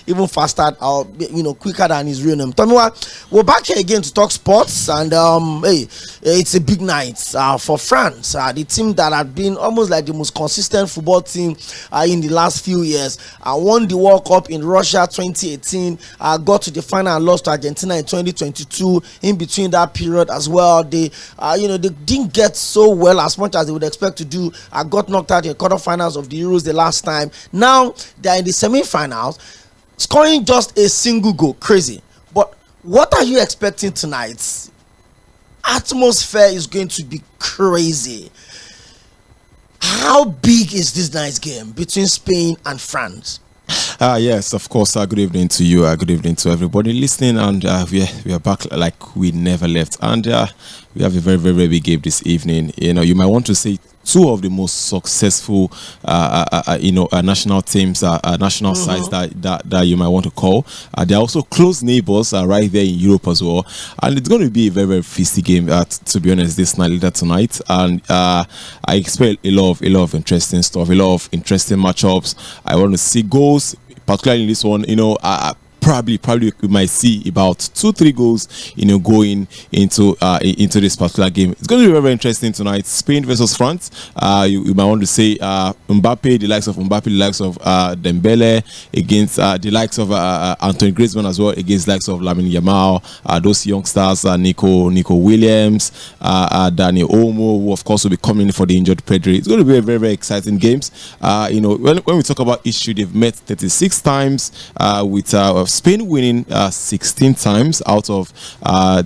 even faster or quicker than his real name. Tomiwa, we're back here again to talk sports, and it's a big night for France, the team that had been almost like the most consistent football team in the last few years. Won the World Cup in Russia 2018, got to the final and lost to Argentina in 2022. In between that period as well, they didn't get so well as much as they would expect to do. Got knocked out in the quarterfinals of the Euros the last time. Now they're in the semi-finals, scoring just a single goal. Crazy. But what are you expecting tonight? Atmosphere is going to be crazy. How big is this night's game between Spain and France? Yes, of course. Good evening to you. Good evening to everybody listening. And we are back like we never left. And we have a very, very, very big game this evening. You might want to say two of the most successful, national teams, national sides that you might want to call. They're also close neighbors right there in Europe as well. And it's going to be a very, very feisty game, to be honest, this night, later tonight. And I expect a lot of interesting stuff, a lot of interesting matchups. I want to see goals, particularly in this one. Probably we might see about 2-3 goals, going into this particular game. It's going to be very, very interesting tonight. Spain versus France. You might want to say Mbappe, the likes of Dembele against the likes of Anthony Griezmann as well, against the likes of Lamine Yamal, those youngsters, Nico Williams, Daniel Olmo, who of course will be coming for the injured Pedri. It's going to be a very, very exciting games. When we talk about history, they've met 36 times with Spain winning 16 times out of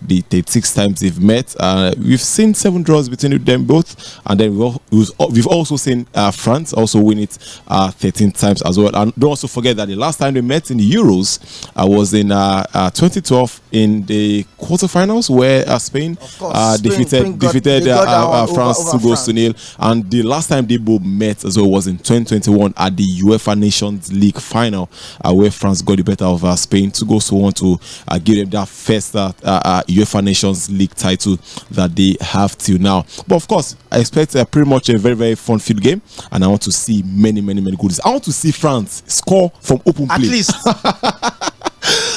the 36 times they've met. We've seen 7 draws between them both, and then we've also seen France also win it 13 times as well. And don't also forget that the last time they met in the Euros was in 2012 in the quarterfinals, where Spain defeated France 2-0, and the last time they both met as well was in 2021 at the UEFA Nations League final, where France got the better of Spain 2-1 to give them that first UEFA Nations League title that they have till now. But of course, I expect pretty much a very, very fun-filled game, and I want to see many goals. I want to see France score from open play. At least.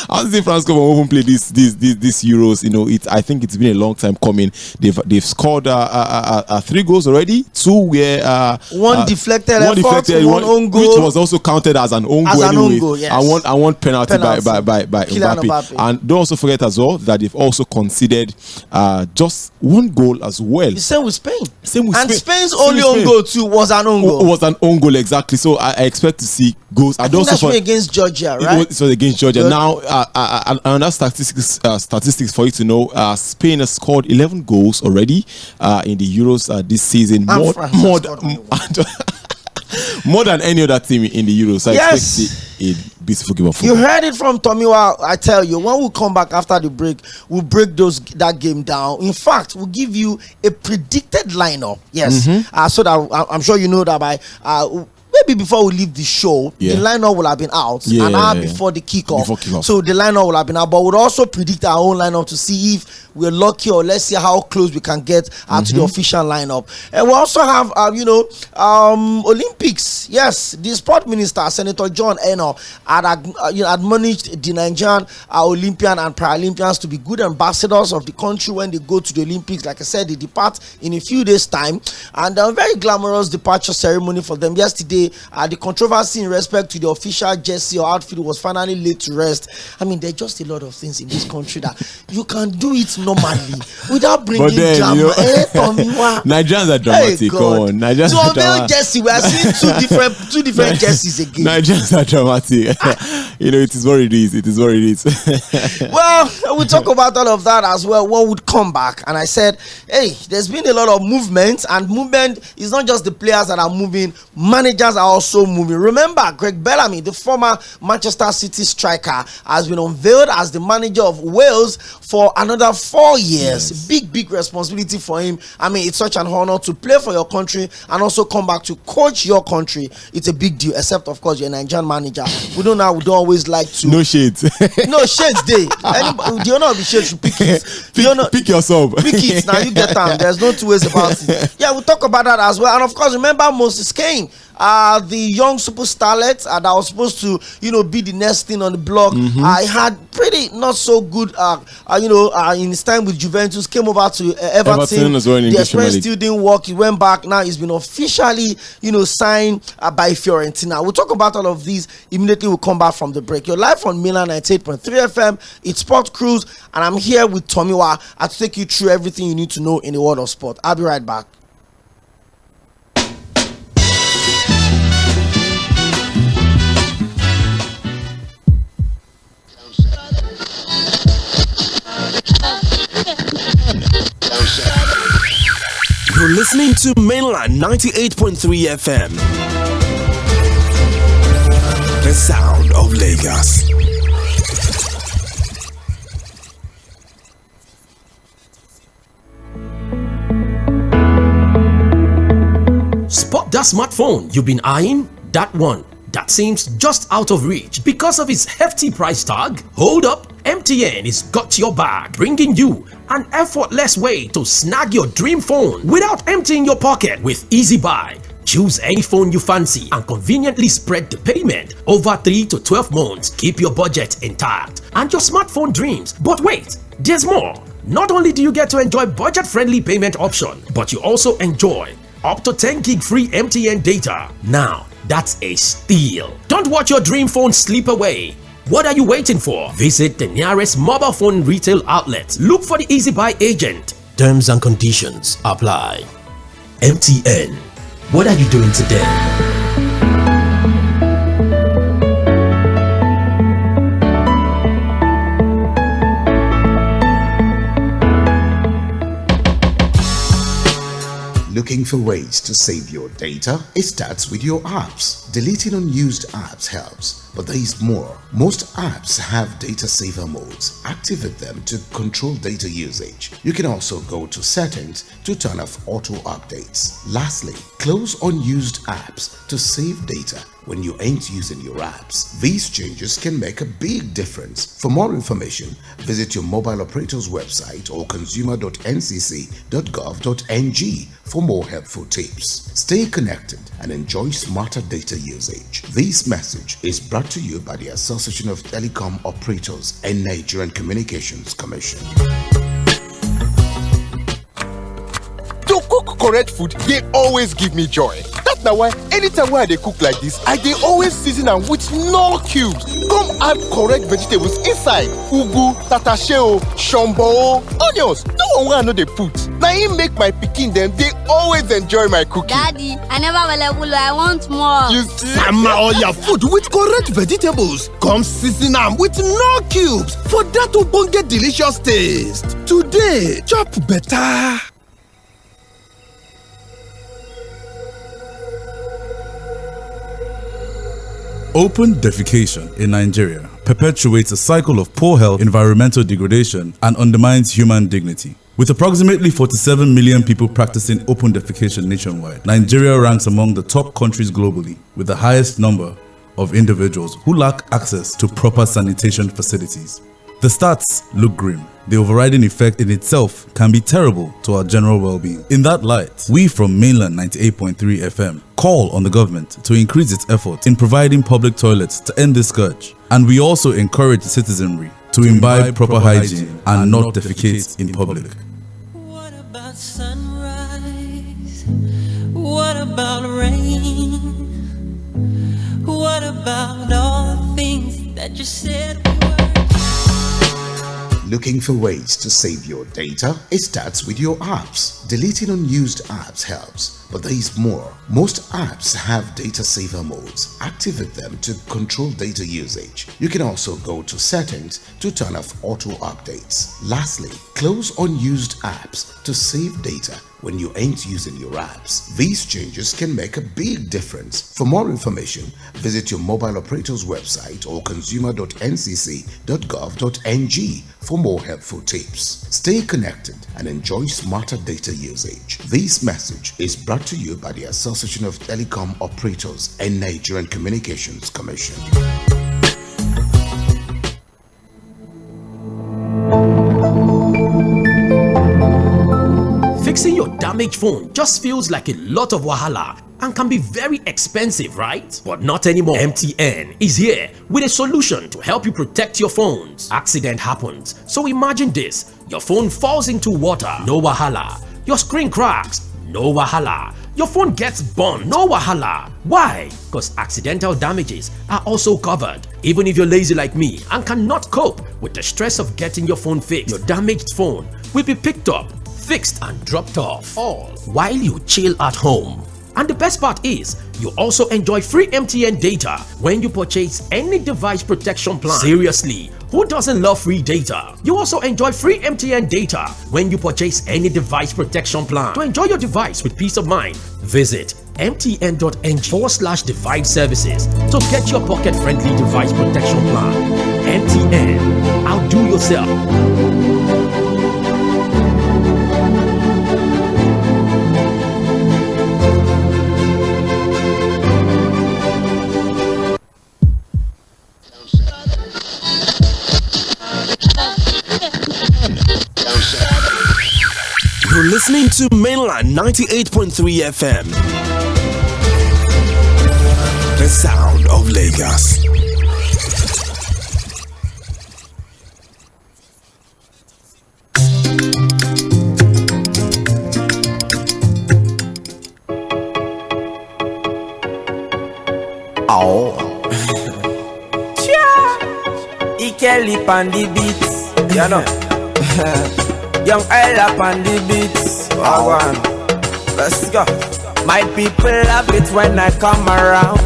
I want to see France come from open play this Euros. I think it's been a long time coming. They've scored 3 goals already. 2 were one deflected one own goal, which was also counted as an own goal anyway. Yes. And one penalty by Mbappe. And don't also forget as well that they've also conceded just 1 goal as well. The same with Spain. Spain's only own goal too was an own goal. Was an own goal, exactly. So I expect to see goals. I think that's against Georgia, right? It was against Georgia. Good. Now, another statistics for you to know: Spain has scored 11 goals already in the Euros this season. More than any other team in the Euros. So I expect a beautiful game of football. You heard it from Tomiwa. I tell you, when we come back after the break, we'll break that game down. In fact, we'll give you a predicted lineup. Yes, so that I'm sure you know that by maybe before we leave the show, the lineup will have been out an hour before the kickoff. So the lineup will have been out, but we'll also predict our own lineup to see if we're lucky, or let's see how close we can get to the official lineup. And we also have Olympics. Yes, the sport minister, Senator John Eno, had admonished the Nigerian Olympian and Paralympians to be good ambassadors of the country when they go to the Olympics. Like I said, they depart in a few days' time, and a very glamorous departure ceremony for them yesterday. The controversy in respect to the official jersey or outfit was finally laid to rest. I mean, there are just a lot of things in this country that you can do it normally without bringing drama. Nigerians are dramatic. Come on, Nigerians to unveil jersey, we are seeing two different jerseys again. Nigerians are dramatic. It is what it is. It is what it is. Well, we'll talk about all of that as well. One would come back, and I said, hey, there's been a lot of movement, and movement is not just the players that are moving. Managers are also moving. Remember, Greg Bellamy, the former Manchester City striker, has been unveiled as the manager of Wales for another 4 years. Yes. Big responsibility for him. I mean, it's such an honor to play for your country and also come back to coach your country. It's a big deal, except of course you're a Nigerian manager. We don't always like to. No shades. No shades day. We The owner of the shade should pick it. Pick yourself. Pick it now. You get them. There's no two ways about it. Yeah, we'll talk about that as well. And of course, remember Moses Kane, the young super starlet that was supposed to, be the next thing on the block. I had pretty not so good, in his time with Juventus. Came over to Everton. As well in the English experience still didn't work. He went back. Now he's been officially, signed by Fiorentina. We'll talk about all of these immediately. We'll come back from the break. You're live on Milan 98.3 FM. It's Sport Cruise, and I'm here with Tᴜɪᴛ to take you through everything you need to know in the world of sport. I'll be right back. You're listening to Mainland 98.3 FM. The sound of Lagos. Spot that smartphone you've been eyeing? That one that seems just out of reach because of its hefty price tag? Hold up, MTN is got your back, bringing you an effortless way to snag your dream phone without emptying your pocket with Easy Buy. Choose any phone you fancy and conveniently spread the payment over 3 to 12 months. Keep your budget intact and your smartphone dreams. But wait, there's more. Not only do you get to enjoy budget-friendly payment option, but you also enjoy up to 10 gig free MTN data. Now, that's a steal. Don't watch your dream phone slip away. What are you waiting for? Visit the nearest mobile phone retail outlet. Look for the Easy Buy agent. Terms and conditions apply. MTN. What are you doing today? Looking for ways to save your data? It starts with your apps. Deleting unused apps helps, but there is more. Most apps have data saver modes. Activate them to control data usage. You can also go to settings to turn off auto updates. Lastly, close unused apps to save data when you ain't using your apps. These changes can make a big difference. For more information, visit your mobile operator's website or consumer.ncc.gov.ng for more helpful tips. Stay connected and enjoy smarter data usage. This message is brought to you by the Association of Telecom Operators and Nigerian Communications Commission. To cook correct food, they always give me joy. That's now why anytime when they cook like this, I they always season them with no cubes. Come add correct vegetables inside. Ugu, tatasheo, shombo, onions. No one I know they put. Now he make my pikin them, they always enjoy my cooking. Daddy, I never will. I want more. You sama all your food with correct vegetables. Come season them with no cubes for that to get delicious taste. Today, chop better. Open defecation in Nigeria perpetuates a cycle of poor health, environmental degradation, and undermines human dignity. With approximately 47 million people practicing open defecation nationwide, Nigeria ranks among the top countries globally with the highest number of individuals who lack access to proper sanitation facilities. The stats look grim. The overriding effect in itself can be terrible to our general well-being. In that light, we from Mainland 98.3 FM call on the government to increase its efforts in providing public toilets to end this scourge. And we also encourage the citizenry to imbibe proper hygiene and not defecate in public. What about sunrise? What about rain? What about all the things that you said? Looking for ways to save your data? It starts with your apps. Deleting unused apps helps, but there is more. Most apps have data saver modes. Activate them to control data usage. You can also go to settings to turn off auto updates. Lastly, close unused apps to save data when you ain't using your apps. These changes can make a big difference. For more information, visit your mobile operator's website or consumer.ncc.gov.ng for more helpful tips. Stay connected and enjoy smarter data usage. This message is brought to you by the Association of Telecom Operators and Nigerian Communications Commission. Fixing your damaged phone just feels like a lot of wahala and can be very expensive, right? But not anymore. MTN is here with a solution to help you protect your phones. Accident happens, so imagine this: your phone falls into water, no wahala. Your screen cracks, no wahala. Your phone gets burned, no wahala. Why? Because accidental damages are also covered. Even if you're lazy like me and cannot cope with the stress of getting your phone fixed, your damaged phone will be picked up, fixed and dropped off, all while you chill at home. And the best part is, you also enjoy free MTN data when you purchase any device protection plan. Seriously, who doesn't love free data? You also enjoy free MTN data when you purchase any device protection plan. To enjoy your device with peace of mind, visit mtn.ng/device services to get your pocket-friendly device protection plan. MTN, outdo yourself. You're listening to Mainland 98.3 FM. The sound of Lagos. Oh. Kelly on the beats, you know. Young Ella on the beats. Oh, one. Let's go. My people love it when I come around.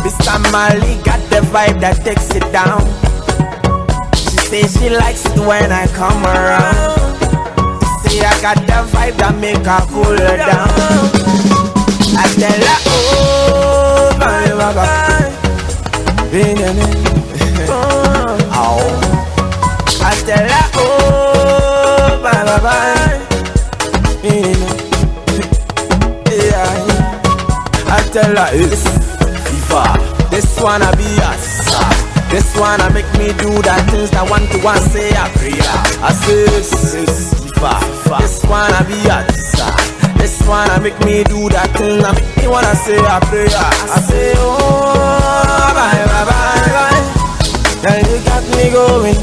Mr. Mali got the vibe that takes it down. She says she likes it when I come around. She say I got the vibe that make her cool her down. I tell her, oh, my baba. Oh, I tell her, oh, bye bye bye. I tell her it's FIFA. This wanna be us. This wanna make me do that things that want to say a prayer. I say this is FIFA. This wanna be us. This wanna make me do that thing that make me wanna say a prayer. I say, oh, bye bye bye bye. Girl, you got me going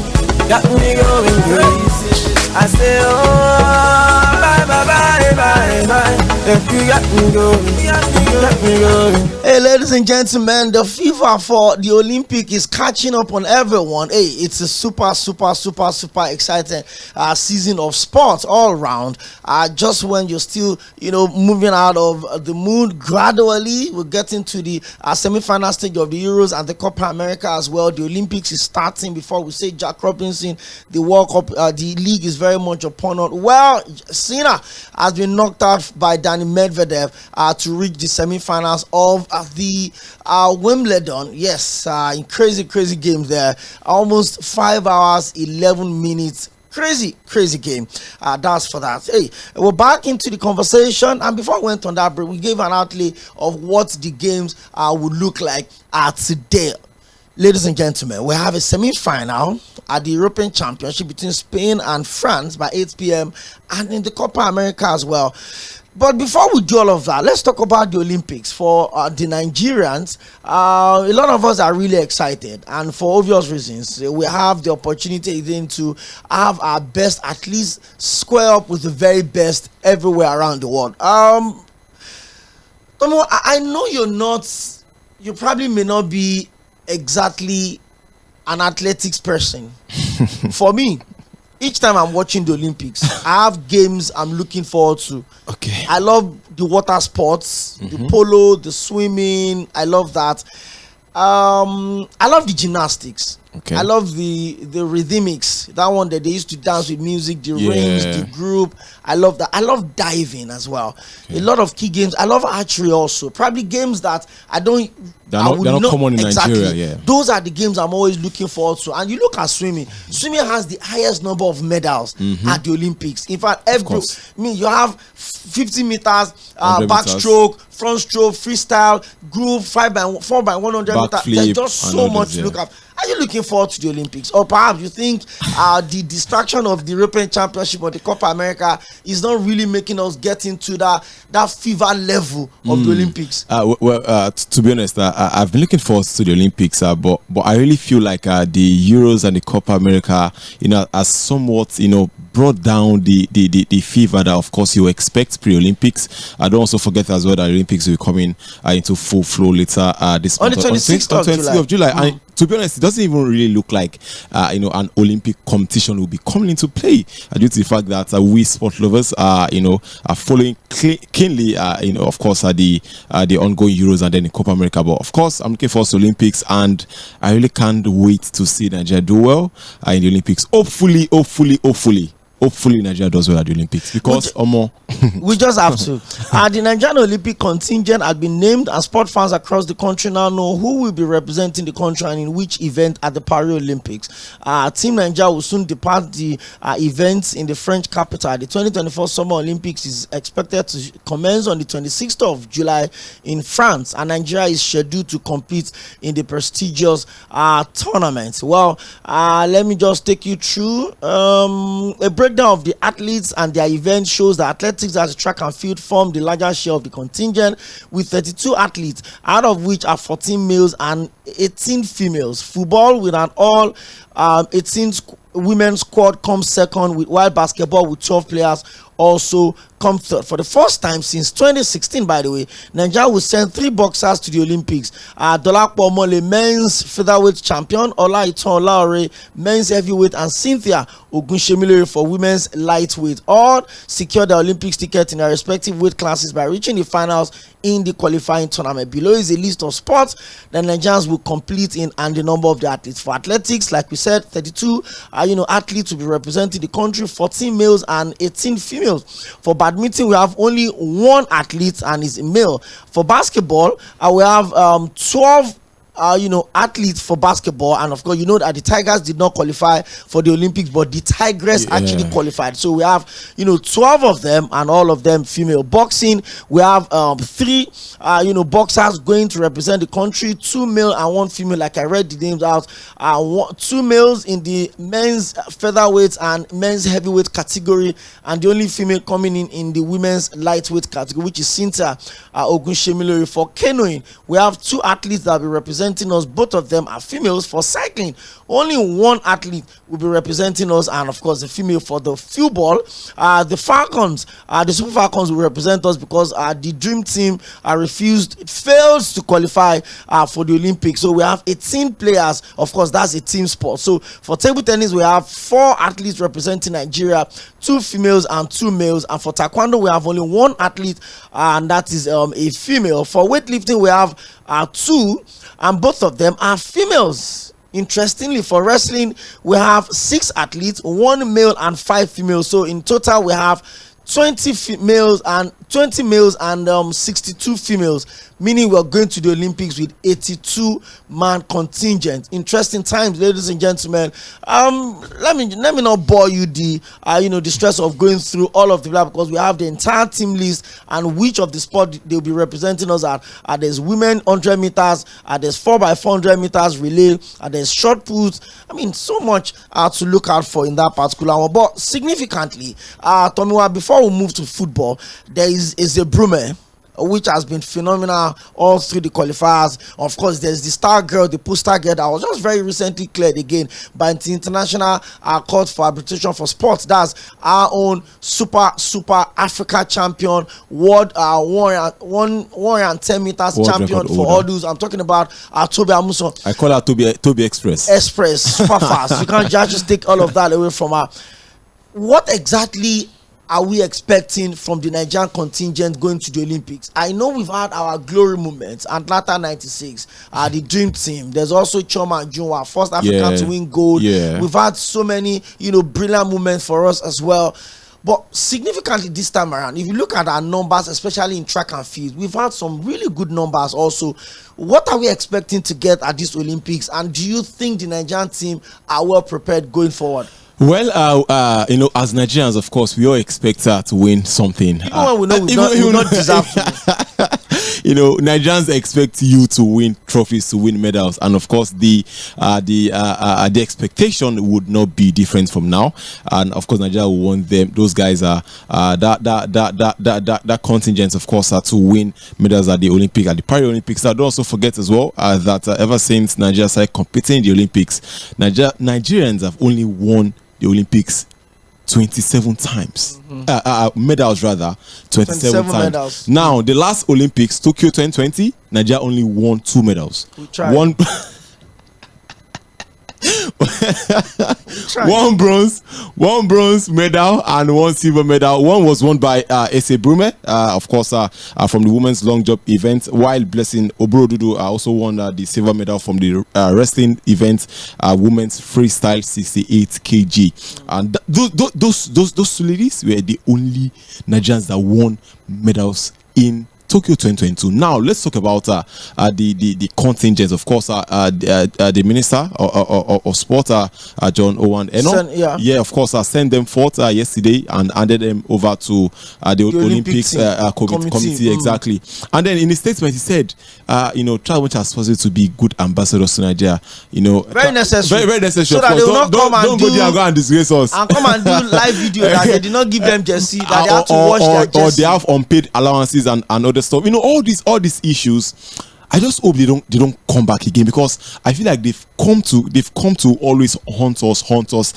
crazy. I say, oh, bye, bye, bye, bye, bye. You got me going. Hey, ladies and gentlemen, the fever for the Olympic is catching up on everyone. Hey, it's a super exciting season of sports all around. Just when you're still, moving out of the mood gradually, we're getting to the semi-final stage of the Euros and the Copa America as well. The Olympics is starting before we say Jack Robinson. The World Cup, the league is very much upon us. Well, Sinner has been knocked out by Danny Medvedev to reach the semi-finals of the Wimbledon. Yes, in crazy games there. Almost 5 hours, 11 minutes. Crazy game. That's for that. Hey, we're back into the conversation, and before we went on that break, we gave an outlay of what the games would look like today. Ladies and gentlemen, we have a semi-final at the European Championship between Spain and France by 8 p.m. and in the Copa America as well. But before we do all of that, let's talk about the Olympics. For the Nigerians, a lot of us are really excited, and for obvious reasons. We have the opportunity then to have our best, at least square up with the very best everywhere around the world. I know you probably may not be exactly an athletics person. For me, each time I'm watching the Olympics, I have games I'm looking forward to. Okay. I love the water sports, the polo, the swimming. I love that. I love the gymnastics. Okay. I love the rhythmics. That one that they used to dance with music, the rings, the group. I love that. I love diving as well. Okay. A lot of key games. I love archery also. Probably games that they're not common in Nigeria. Yeah. Those are the games I'm always looking forward to. And you look at swimming. Swimming has the highest number of medals at the Olympics. In fact, you have 50 meters, backstroke, front stroke, freestyle, group, 4x100 meters. There's just so much to look at. I Are you looking forward to the Olympics? Or perhaps you think the distraction of the European Championship or the Copa America is not really making us get into that fever level of the Olympics? To be honest, I've been looking forward to the Olympics, but I really feel like the Euros and the Copa America, are somewhat, brought down the fever that, of course, you expect pre-Olympics. I don't also forget as well that the Olympics will be coming into full flow later this on month. The 26th of July. And to be honest, it doesn't even really look like an Olympic competition will be coming into play due to the fact that we sport lovers are following keenly of course the ongoing Euros and then the Copa America. But of course, I'm looking forward to Olympics, and I really can't wait to see Nigeria do well in the Olympics. Hopefully Nigeria does well at the Olympics, because we just have to. The Nigerian Olympic contingent has been named, and sport fans across the country now know who will be representing the country and in which event at the Paris Olympics. Team Nigeria will soon depart the events in the French capital. The 2024 Summer Olympics is expected to commence on the 26th of July in France, and Nigeria is scheduled to compete in the prestigious tournament. Well, let me just take you through a breakdown of the athletes and their event. Shows that athletics as track and field form the larger share of the contingent, with 32 athletes, out of which are 14 males and 18 females. Football with an all 18 women's squad comes second, while basketball with 12 players also come third. For the first time since 2016, by the way, Nigeria will send 3 boxers to the Olympics. Dolapo Omole, men's featherweight champion, Olaitan Olaore, men's heavyweight, and Cynthia Ogunshemilere for women's lightweight. All secure the Olympics ticket in their respective weight classes by reaching the finals in the qualifying tournament. Below is a list of sports that Nigerians will complete in and the number of the athletes. For athletics, like we said, 32 athletes will be representing the country, 14 males and 18 females. For badminton, we have only 1 athlete and is a male. For basketball, we have 12 athletes for basketball, and of course that the Tigers did not qualify for the Olympics, but the Tigress actually qualified. So we have 12 of them, and all of them female. Boxing, we have 3 boxers going to represent the country, 2 male and 1 female, like I read the names out. 2 males in the men's featherweight and men's heavyweight category, and the only female coming in the women's lightweight category, which is Cynthia Ogunshemilere. For canoeing, we have 2 athletes that will be representing us. Both of them are females. For cycling, only 1 athlete will be representing us, and of course the female. For the field ball, the Falcons, the Super Falcons will represent us, because the dream team fails to qualify for the Olympics. So we have 18 players. Of course, that's a team sport. So for table tennis, we have 4 athletes representing Nigeria, 2 females and 2 males. And for taekwondo, we have only 1 athlete, and that is a female. For weightlifting, we have 2, and both of them are females. Interestingly, for wrestling, we have 6 athletes, 1 male and 5 females. So in total, we have 20 males and 62 females, meaning we're going to the Olympics with 82-man contingent. Interesting times, ladies and gentlemen. Let me not bore you the stress of going through all of the blah, because we have the entire team list and which of the sport they'll be representing us at. There's women 100 meters, there's 4x400 meters relay, there's short put. So much to look out for in that particular one. But significantly, Tomiwa, before we move to football, there is Sᴘᴏʀᴛ, which has been phenomenal all through the qualifiers. Of course, there's the star girl, the poster girl, that was just very recently cleared again by the International Court for Arbitration for Sports. That's our own super Africa champion, world 110 meters world champion for hurdles. I'm talking about Toby Amuson. I call her Toby Express. Super fast. You can't just take all of that away from her. What exactly are we expecting from the Nigerian contingent going to the Olympics? I know we've had our glory moments, Atlanta 96, the dream team. There's also Chioma Ajunwa, first African to win gold. We've had so many brilliant moments for us as well. But significantly this time around, if you look at our numbers, especially in track and field, we've had some really good numbers also. What are we expecting to get at this Olympics, and do you think the Nigerian team are well prepared going forward? Well, as Nigerians, of course, we all expect her to win something. Even when we know we not deserve to. Nigerians expect you to win trophies, to win medals, and of course the expectation would not be different from now. And of course, Nigeria will want them. Those guys are that contingent, of course, are to win medals at the Olympic, at the Paralympics. I don't also forget as well that ever since Nigeria started competing in the Olympics, Nigerians have only won the Olympics 27 times. Medals rather, 27 times. Medals. Now, the last Olympics, Tokyo 2020, Nigeria only won 2 medals. One bronze medal and 1 silver medal. One was won by Ese-Brume, of course, from the women's long jump event, while Blessing Oborodudu also won the silver medal from the wrestling event, women's freestyle 68 kg. And those two ladies were the only Nigerians that won medals in Tokyo 2022. Now let's talk about the contingents. Of course, the Minister of Sport, John Owen Eno, of course, sent them forth yesterday and handed them over to the Olympics committee. Exactly. And then in his statement, he said, try much as possible to be good ambassadors to Nigeria. Very necessary. Very necessary. So that they will not come and don't go there and go and disgrace us. And come and do live video that they did not give them jersey, that they have to wash their jersey. Or they have unpaid allowances and other stuff. All these issues. I just hope they don't come back again, because I feel like they've come to always haunt us.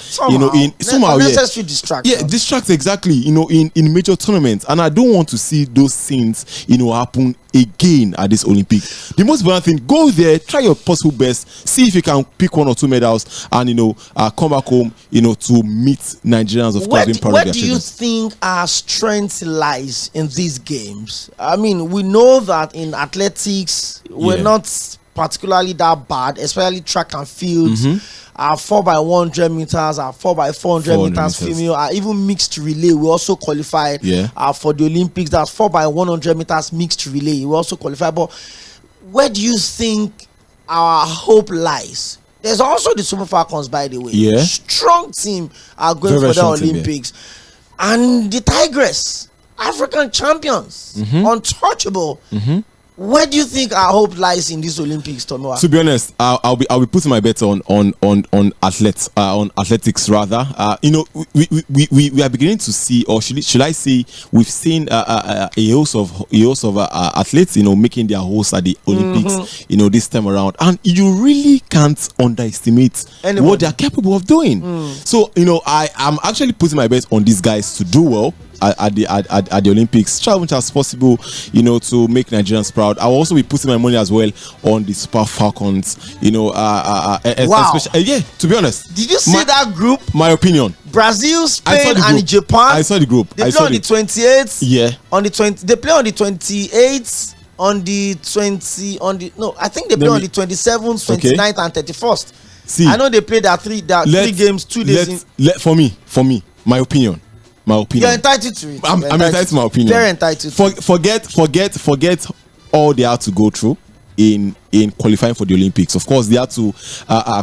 Somehow. Unnecessary distraction. Yeah, distract exactly. In major tournaments, and I don't want to see those scenes happen again at this Olympic. The most important thing: go there, try your possible best, see if you can pick 1 or 2 medals, and come back home. To meet Nigerians, of course. Where do you think our strength lies in these games? I mean, we know that in athletics we're not particularly that bad, especially track and field. Our 4x100 meters, our 4x400 meters female, our even mixed relay, we also qualified for the Olympics. That's 4x100 meters mixed relay, we also qualified. But where do you think our hope lies? There's also the Super Falcons, by the way. Yeah. Strong team are going for the Olympics. And the Tigress, African champions, untouchable. Where do you think our hope lies in these Olympics, Tomoa? To be honest, I'll be putting my bet on athletics rather. We are beginning to see, or should I say, we've seen a host of athletes, making their hosts at the Olympics, this time around, and you really can't underestimate what they are capable of doing. So I'm actually putting my bet on these guys to do well at the Olympics, try as much as possible, to make Nigerians proud. I'll also be putting my money as well on the Super Falcons. Wow. Especially, to be honest, did you see that group? My opinion: Brazil, Spain, and Japan. I saw the group. They play on the 28th. Yeah. On the 20. They play on the 28th. On the 20. I think they play on the 27th, 29th, and 31st. See, I know they played three games, 2 days. For me, my opinion. You're entitled to it. I'm entitled to my opinion. Very entitled. Forget all they have to go through in qualifying for the Olympics. Of course, they had to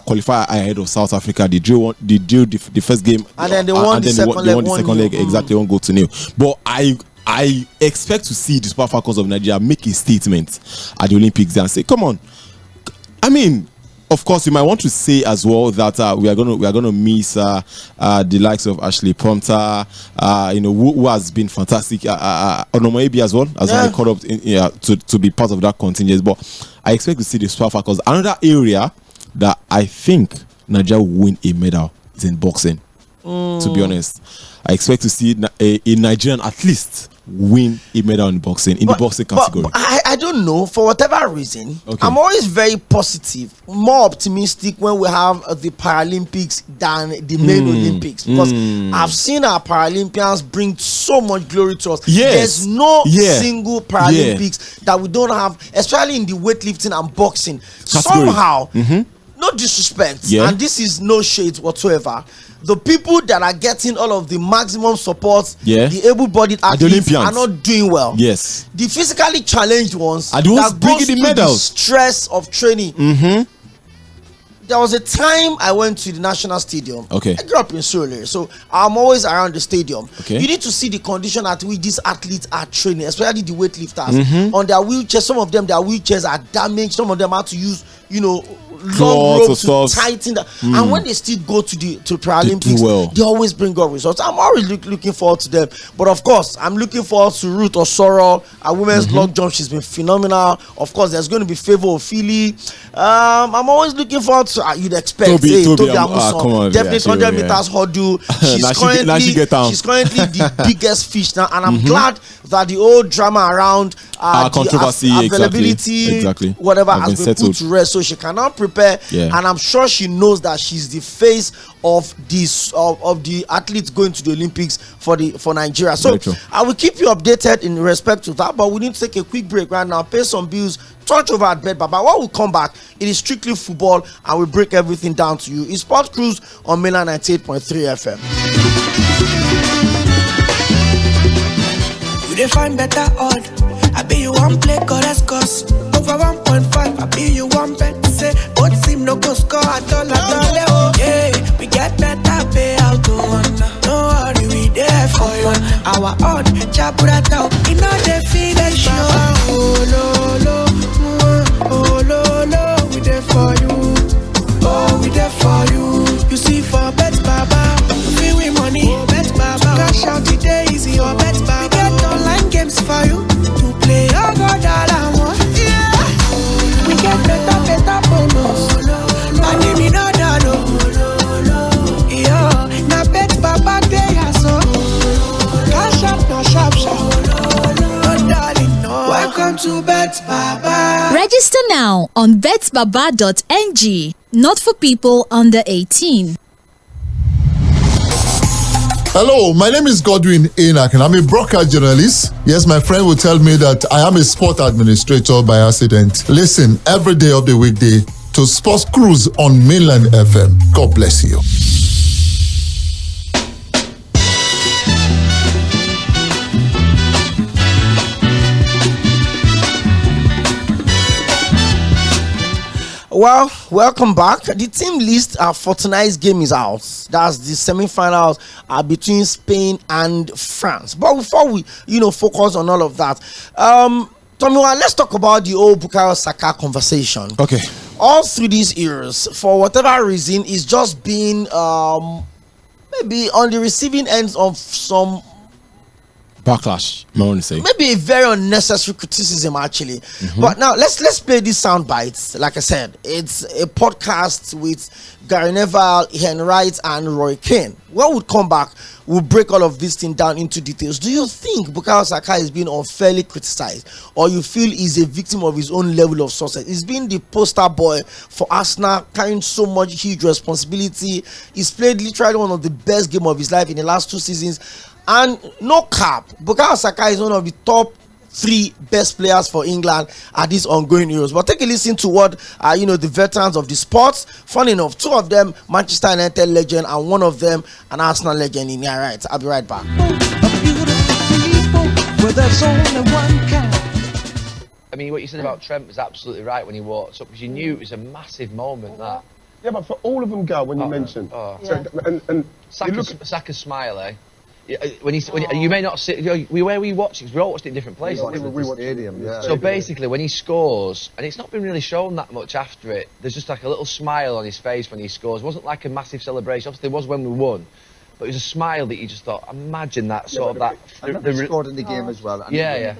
qualify ahead of South Africa. They drew the first game, and then they won the second leg. Exactly, 1-0. But I expect to see the Super Falcons of Nigeria make a statement at the Olympics and say, "Come on." I mean, of course, you might want to say as well that we are gonna miss the likes of Ashley Prompter, who has been fantastic, Onomoebi as well, as I caught up to be part of that contingent. But I expect to see the Super Falcons. Another area that I think Nigeria will win a medal is in boxing. To be honest, I expect to see a Nigerian at least win a medal in boxing, the boxing category. But I don't know, for whatever reason, I'm always very positive, more optimistic when we have the Paralympics than the main Olympics, because I've seen our Paralympians bring so much glory to us. There's no single Paralympics that we don't have, especially in the weightlifting and boxing category. Somehow, no disrespect, and this is no shade whatsoever, the people that are getting all of the maximum support, the able-bodied athletes, are not doing well. Yes. The physically challenged ones are the ones bringing the medals. The stress of training. there was a time I went to the National Stadium. Okay. I grew up in Sᴘᴏʀᴛ, so I'm always around the stadium. Okay. You need to see the condition at which these athletes are training, especially the weightlifters. On their wheelchairs, some of them, their wheelchairs are damaged. Some of them have to use, long ropes to tighten that. And when they still go to the Paralympics, they always bring up results. I'm always looking forward to them. But of course, I'm looking forward to Ruth Osoro, a women's long jump. She's been phenomenal. Of course, there's going to be Fᴏʟʟᴜ. I'm always looking forward to, you'd expect, Toby Amusan, definitely 100 meters hurdle. She's currently the biggest fish now. And I'm glad that the old drama around controversy, the availability, whatever, has been put to rest. So she cannot prepare, and I'm sure she knows that she's the face of the athletes going to the Olympics for Nigeria. So I will keep you updated in respect to that, but we need to take a quick break right now, pay some bills, touch over at bed. But when we come back, it is strictly football, and we break everything down to you. It's Sport Cruise on Mainland 98.3 FM. You define better odd. I be you one play correct over 1.5. I be you one bet say both seem no go score at all. Yeah, we get better payout. No worry, we there for you. Our odd chaburata, you know the feeling show. Oh, we there for you. Oh, we there for you. You see for bet baba, feel we money. Bet baba, cash out today easy. Or bet baba, we get online games for you. Play over dollar one, yeah. We get better bonus. Money me no dollar, yeah. Na bet baba day so. Cash up no sharp. No darling, no. Welcome to Bet Baba. Register now on betbaba.ng. Not for people under 18. Hello, my name is Godwin Enoch and I'm a broadcast journalist. Yes, my friend will tell me that I am a sport administrator by accident. Listen every day of the weekday to Sports Cruise on Mainland FM. God bless you. Well, welcome back. The team list for tonight's game is out. That's the semi-finals between Spain and France. But before we, focus on all of that, Tommy, let's talk about the old Bukayo Saka conversation. Okay. All through these years, for whatever reason, it's just been maybe on the receiving end of some backlash, I want to say. Maybe a very unnecessary criticism, actually. But now let's play these sound bites. Like I said, it's a podcast with Gary Neville, Ian Wright, and Roy Keane. When we come back, we'll break all of this thing down into details. Do you think Bukayo Saka is being unfairly criticized, or you feel he's a victim of his own level of success? He's been the poster boy for Arsenal, carrying so much huge responsibility. He's played literally one of the best games of his life in the last 2 seasons. And no cap, Bukayo Saka is one of the top 3 best players for England at these ongoing Euros. But take a listen to what the veterans of the sport. Funny enough, 2 of them Manchester United legend and 1 of them an Arsenal legend in here. Right, I'll be right back. I mean, what you said about Trent was absolutely right when he walked up, because you knew it was a massive moment, that. Yeah, but for all of them, Gal, when you mentioned, and Saka's smile, eh? When you may not see, where we watched it, we all watched it in different places. We watched stadium, yeah. So basically, when he scores, and it's not been really shown that much after it, there's just like a little smile on his face when he scores. It wasn't like a massive celebration. Obviously, there was when we won, but it was a smile that you just thought, imagine that sort of that. He scored in the game as well. And yeah.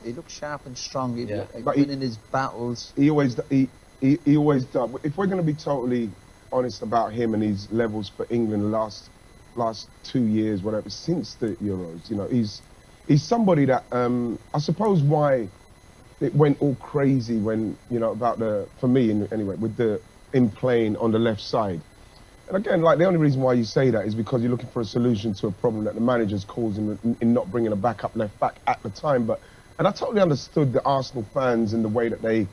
He looked sharp and strong. He winning his battles. He always does. If we're going to be totally honest about him and his levels for England last 2 years, whatever, since the Euros, he's somebody that I suppose why it went all crazy when for me anyway, with him playing on the left side. And again, like, the only reason why you say that is because you're looking for a solution to a problem that the manager's causing in not bringing a backup left back at the time. And I totally understood the Arsenal fans and the way that they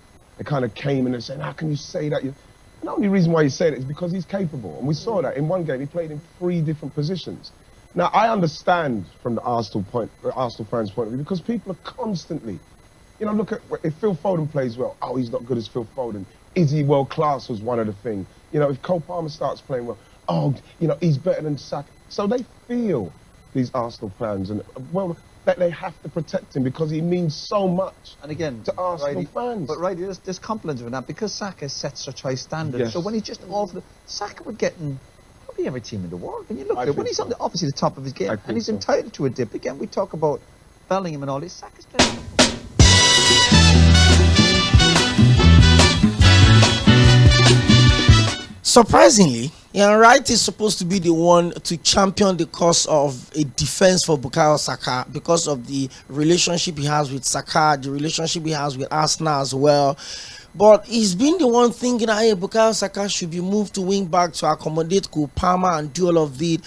kind of came in and saying, how can you say that? And the only reason why he said it is because he's capable. And we saw that in one game, he played in 3 different positions. Now, I understand from the Arsenal fans' point of view, because people are constantly, look at if Phil Foden plays well, oh, he's not good as Phil Foden. Is he world class was one of the things. You know, if Cole Palmer starts playing well, oh, you know, he's better than Saka. So they feel, these Arsenal fans, and well, that they have to protect him because he means so much. And again, to Arsenal fans. But there's compliments of that because Saka sets such high standards. Yes. So when he's just off Saka would get in probably every team in the world. When you look at it, when he's on obviously the top of his game, and he's entitled to a dip. Again, we talk about Bellingham and all this. Saka's playing. Surprisingly, Ian Wright is supposed to be the one to champion the cause of a defense for Bukayo Saka because of the relationship he has with Saka, the relationship he has with Arsenal as well. But he's been the one thinking that, hey, Bukayo Saka should be moved to wing back to accommodate Cole Palmer and do all of it.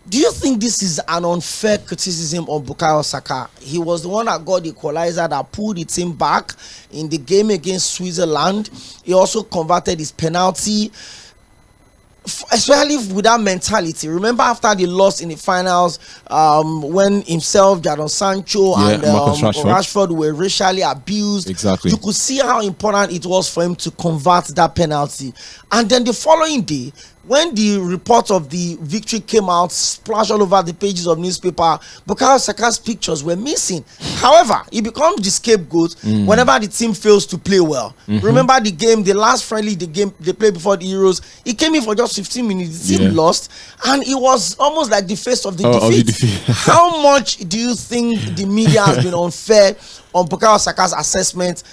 Do you think this is an unfair criticism of Bukayo Saka? He was the one that got the equalizer that pulled the team back in the game against Switzerland. He also converted his penalty. Especially with that mentality. Remember after they lost in the finals, when himself, Jadon Sancho, and Rashford were racially abused. Exactly. You could see how important it was for him to convert that penalty. And then the following day, when the report of the victory came out, splashed all over the pages of newspaper, Bukayo Saka's pictures were missing. However, he becomes the scapegoat whenever the team fails to play well. Remember the last friendly they played before the Euros, he came in for just 15 minutes, the team lost, and it was almost like the face of the defeat. How much do you think the media has been unfair on Bukayo Saka's assessment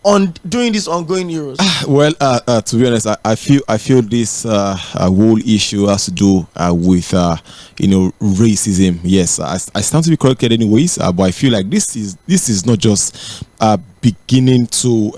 on doing this ongoing Euros? Well, to be honest, I feel this whole issue has to do with racism. Yes, I stand to be corrected anyways, but I feel like this is not just beginning to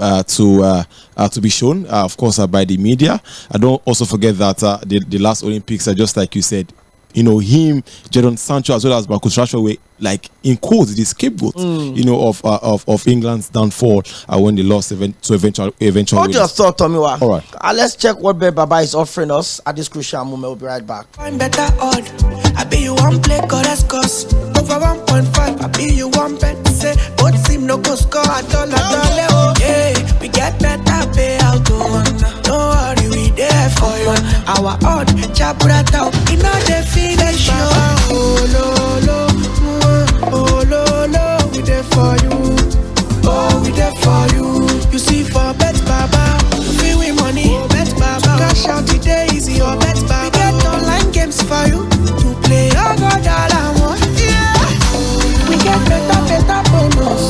be shown, of course, by the media. I don't also forget that the last Olympics are just like you said. Him, Jadon Sancho, as well as Marcus Rashford were like in quotes the scapegoat, of England's downfall when they lost to eventual. Hold your thought, Tommy. All right. Let's check what Bet Baba is offering us at this crucial moment. We'll be right back. Find better odd. I be you one play, God that's cost over 1.5. I be you one bet. Say both team no go score at all. Yeah, we get better payout. Don't worry, we there for you. Our odd, chabrat out. You know the feeling show. Oh, lo, we there for you. Oh, we there for you. You see for Bet Baba, we win money. Bet Baba, cash out today easy. Or Bet Baba, we get online games for you to play. Oh God, all I want. Yeah, we get better bonus.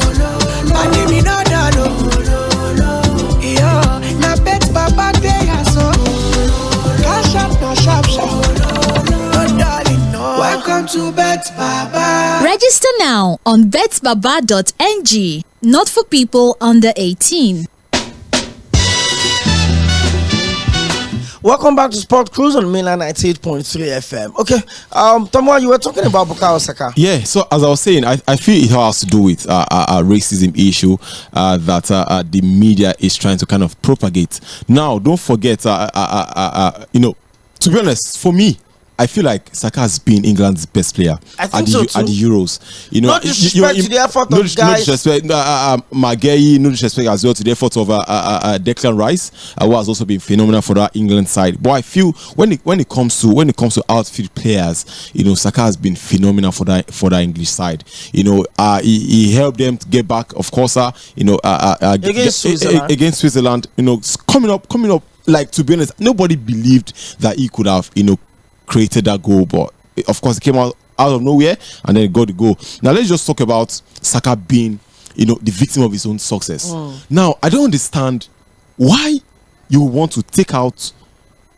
And we know that yeah, now Bet Baba they are so. Cash out no sharp. No darling, no. Welcome to Bet Baba. Register now on betbaba.ng. Not for people under 18. Welcome back to Sport Cruise on Mainland 98.3 FM. Okay, Tomo, you were talking about Bukayo Saka. Yeah, so as I was saying, I feel it has to do with a racism issue that the media is trying to kind of propagate. Now, don't forget, to be honest, for me, I feel like Saka has been England's best player at the Euros. No disrespect to the effort of guys. No disrespect, Maguire, no disrespect as well to the effort of Declan Rice, who has also been phenomenal for that England side. But I feel when it comes to outfield players, Saka has been phenomenal for that English side. He helped them to get back, of course, against Switzerland. Coming up. Like, to be honest, nobody believed that he could have, created that goal, but of course it came out of nowhere and then it got the goal. Now let's just talk about Saka being, the victim of his own success. Now I don't understand why you want to take out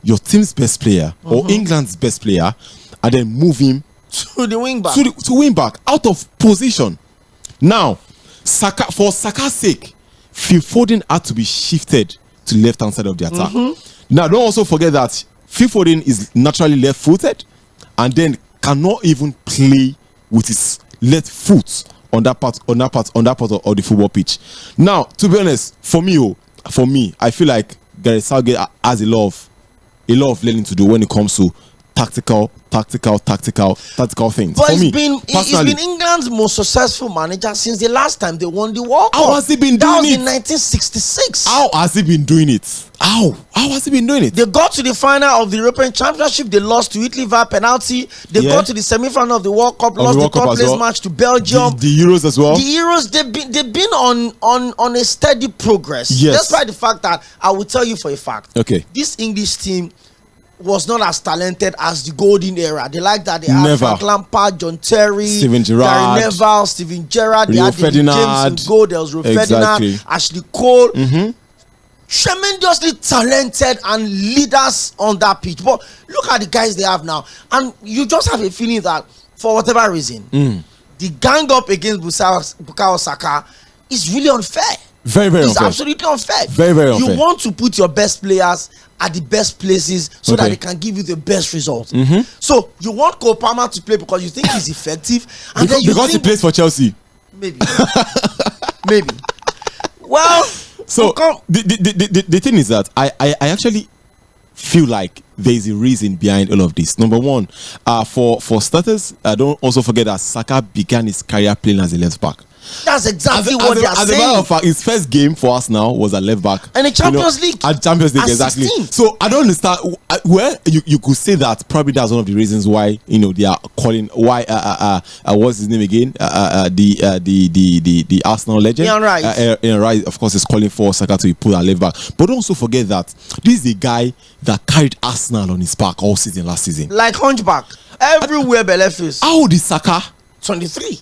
your team's best player or England's best player and then move him to the wing back to wing back out of position. Now, for Saka's sake, Phil Foden had to be shifted to the left hand side of the attack. Now don't also forget that Phil Foden is naturally left-footed and then cannot even play with his left foot on that part of the football pitch. Now, to be honest, for me, I feel like Gareth Southgate has a lot of learning to do when it comes to tactical tactical things. But For me, he's been England's most successful manager since the last time they won the World Cup. How has he been That doing was it? in 1966. How has he been doing it? How has he been doing it? They got to the final of the European Championship. They lost to Italy via penalty. They got to the semi-final of the World Cup. Lost the third place match to Belgium. The Euros as well. The Euros, they've been on a steady progress. Yes. Despite the fact that I will tell you for a fact. Okay. This English team was not as talented as the golden era. They like that they had Never. Frank Lampard, John Terry, Steven Gerrard, Gary Neville, Steven Gerrard. They Rio had David Ferdinand. James in goal. There was Rio Exactly. Ferdinand, Ashley Cole. Tremendously talented and leaders on that pitch. But look at the guys they have now, and you just have a feeling that for whatever reason, the gang up against Bukayo Saka is really unfair. Very, very It's unfair. absolutely unfair. Very, very unfair. You want to put your best players at the best places so that they can give you the best results. So you want Cole Palmer to play because you think he's effective, and then you because he think plays for Chelsea. maybe. Well, so the thing is that I actually feel like there is a reason behind all of this. Number one, for starters, don't also forget that Saka began his career playing as a left back. That's exactly what they are As a saying. matter of fact, his first game for us now was at left back. And the Champions League. At Champions League, At exactly. 16. So I don't understand where you could say that probably that's one of the reasons why they are calling what's his name again? The Arsenal legend. Ian Wright. Ian Wright, of course, is calling for Saka to be put at left back. But don't also forget that this is a guy that carried Arsenal on his back all season last season. Like hunchback. Everywhere but left is. How old is Saka? 23.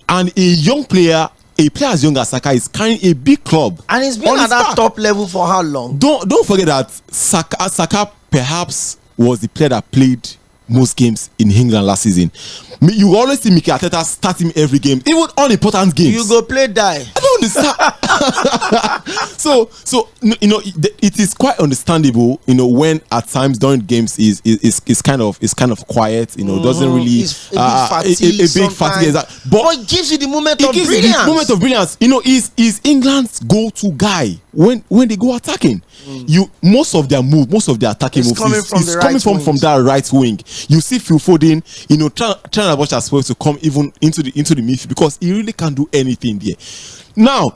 And a young player, a player as young as Saka is carrying a big club. And he's been at that top level for how long? Don't forget that Saka perhaps was the player that played most games in England last season. You always see Mikel Arteta start him every game, even unimportant games. You go play die. I don't understand. so it is quite understandable. When at times during games is kind of quiet. Doesn't really a big fatigue. But it gives you the moment of brilliance. The moment of brilliance. Is England's go-to guy when they go attacking. Most of their attacking moves is coming from that right wing. You see Phil Foden, trying to watch as well to come even into the midfield because he really can't do anything there. Now,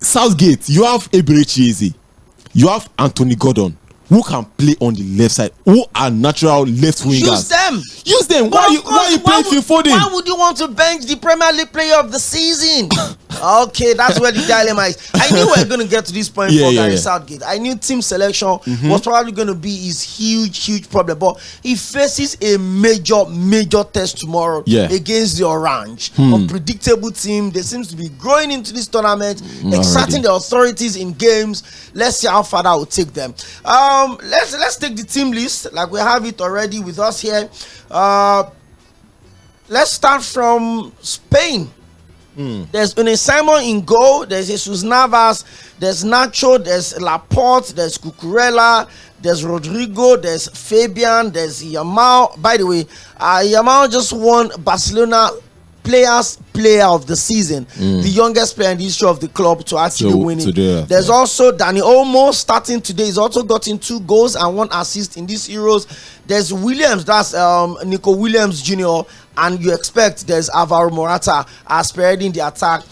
Southgate, you have Eberechi, you have Anthony Gordon, who can play on the left side, who are natural left wingers. Use them. Why you playing Phil Foden? Why would you want to bench the Premier League player of the season? Okay, that's where the dilemma is. I knew we were going to get to this point for Gary Southgate. I knew team selection was probably going to be his huge problem, but he faces a major test tomorrow against the Orange. Unpredictable team. They seem to be growing into this tournament, exciting the authorities in games. Let's see how far that will take them. Let's take the team list like we have it already with us here. Let's start from Spain. There's Unai Simon in goal. There's Jesus Navas. There's Nacho. There's Laporte. There's Cucurella. There's Rodrigo. There's Fabian. There's Yamal. By the way, Yamal just won Barcelona player of the season, the youngest player in the history of the club to actually win it. There's also Dani Olmo starting today. He's also gotten 2 goals and 1 assist in these Euros. There's Williams, that's Nico Williams Jr., and you expect there's Alvaro Morata spearheading the attack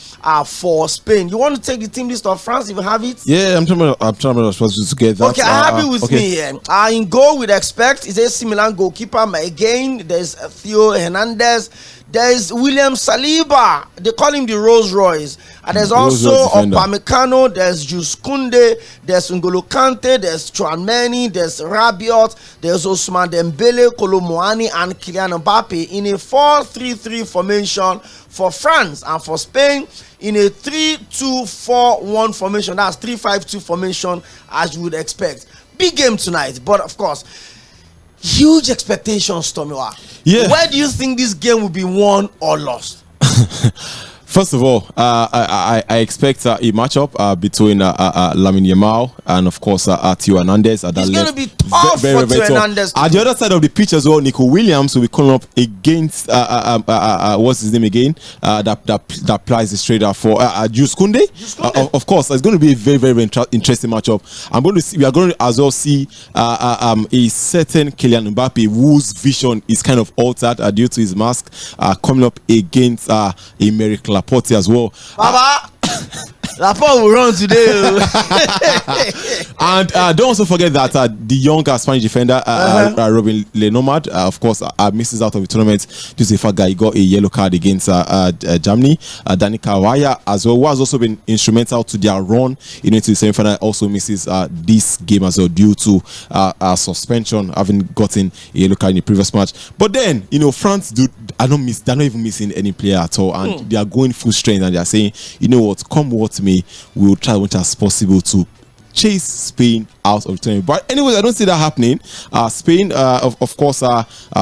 for Spain. You want to take the team list of France if you have it? Yeah, I'm trying to get that. Okay, I have it with me here. In goal, we'd expect is AC Milan goalkeeper again. There's Theo Hernandez. There's William Saliba. They call him the Rolls Royce. And there's also Upamecano. There's Jules Koundé. There's N'Golo Kante. There's Tchouaméni. There's Rabiot. There's Ousmane Dembele, Kolo Muani, and Kylian Mbappe in a 4-3-3 formation for France, and for Spain in a 3-2-4-1 formation. That's 3-5-2 formation as you would expect. Big game tonight, but of course, huge expectations, Tomiwa. Yeah. Where do you think this game will be won or lost? First of all, I expect a matchup between Lamine Yamal and, of course, Théo Hernandez. It's going to be tough for Théo Hernandez. At the other side of the pitch as well, Nico Williams will be calling up against, what's his name again? That plays the striker for Jules Koundé. Of course, it's going to be a very interesting matchup. We are going to as well see a certain Kylian Mbappé whose vision is kind of altered due to his mask coming up against Aymeric Laporte as well. Baba! Laporte will run today. And don't also forget that the young Spanish defender Robin Lenormand, of course, misses out of the tournament due to the fact that he got a yellow card against Germany. Dani Carvajal as well, who has also been instrumental to their run into the semi-final, also misses this game as well due to suspension, having gotten a yellow card in the previous match. But then, France they're not even missing any player at all, and they are going full strength, and they are saying, you know what, come what may, we will try as much as possible to chase Spain out of the tournament. But anyways, I don't see that happening. Spain, of course,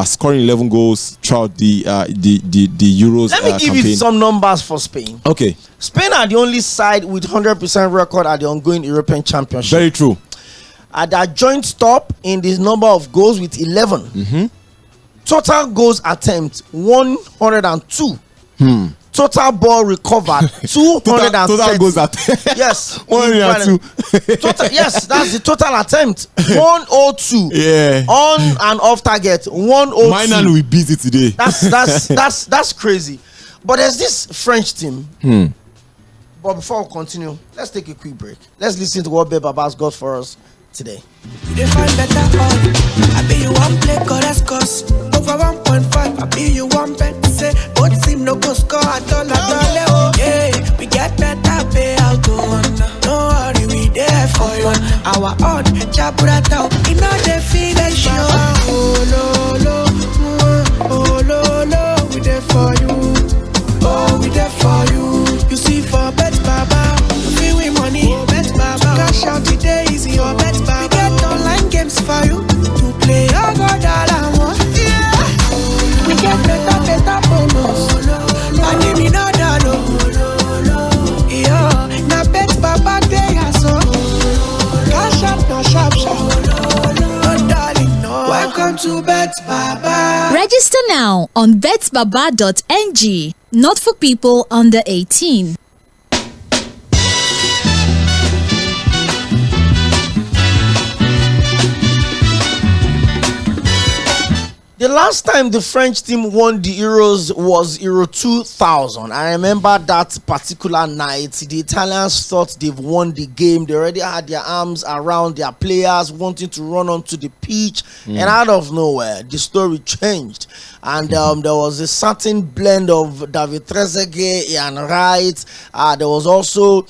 scoring 11 goals throughout the Euros. Let me give campaign. you some numbers for Spain. Okay. Spain are the only side with 100% record at the ongoing European Championship. Very true. At their joint top in this number of goals with 11. Total goals attempt 102. Total ball recovered 200. Total goals attempt. Yes. 102. Yes, that's the total attempt. 102. Yeah. On and off target 102. Mine will be busy today. That's crazy. But there's this French team. But before we continue, let's take a quick break. Let's listen to what Baba's got for us today. They find better all. I be you one play, cause over 1.5. I be you one bet. Say both team no go score at all. Oh, yeah, we get better payout. No worry, we there for you. Our odd Jaburata, in all the feeling show. Oh no, we there for you. Oh, we there for you. You see for bet Baba, feel we money. Bet Baba, cash out today easy. Or bet Baba, we get online games for you to play. Oh God, all I want. Yeah, we get better bonus. But give me no dollar. Yeah, now bet Baba day so. Cash out no sharp. No darling, no. Welcome to Bet Baba. Register now on betbaba.ng. Not for people under 18. The last time the French team won the Euros was Euro 2000. I remember that particular night. The Italians thought they've won the game. They already had their arms around their players, wanting to run onto the pitch. And out of nowhere, the story changed. And there was a certain blend of David Trezeguet, Ian Wright. There was also,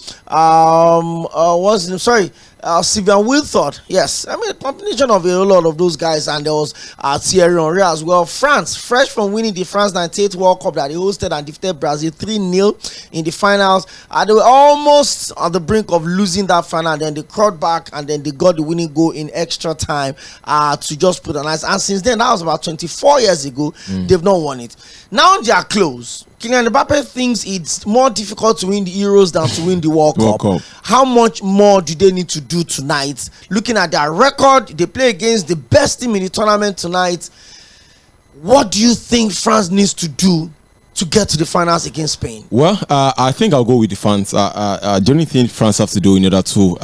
Sylvain Wiltord. Yes, I mean a combination of a lot of those guys, and there was Thierry Henry as well. France, fresh from winning the France 98 World Cup that they hosted and defeated Brazil 3-0 in the finals. They were almost on the brink of losing that final, and then they crawled back, and then they got the winning goal in extra time to just put an ice. And since then, that was about 24 years ago, they've not won it. Now they are close. Kylian Mbappé thinks it's more difficult to win the Euros than to win the World Cup. How much more do they need to do tonight? Looking at their record, they play against the best team in the tournament tonight. What do you think France needs to do to get to the finals against Spain? Well, I think I'll go with the France. The only thing France have to do in order to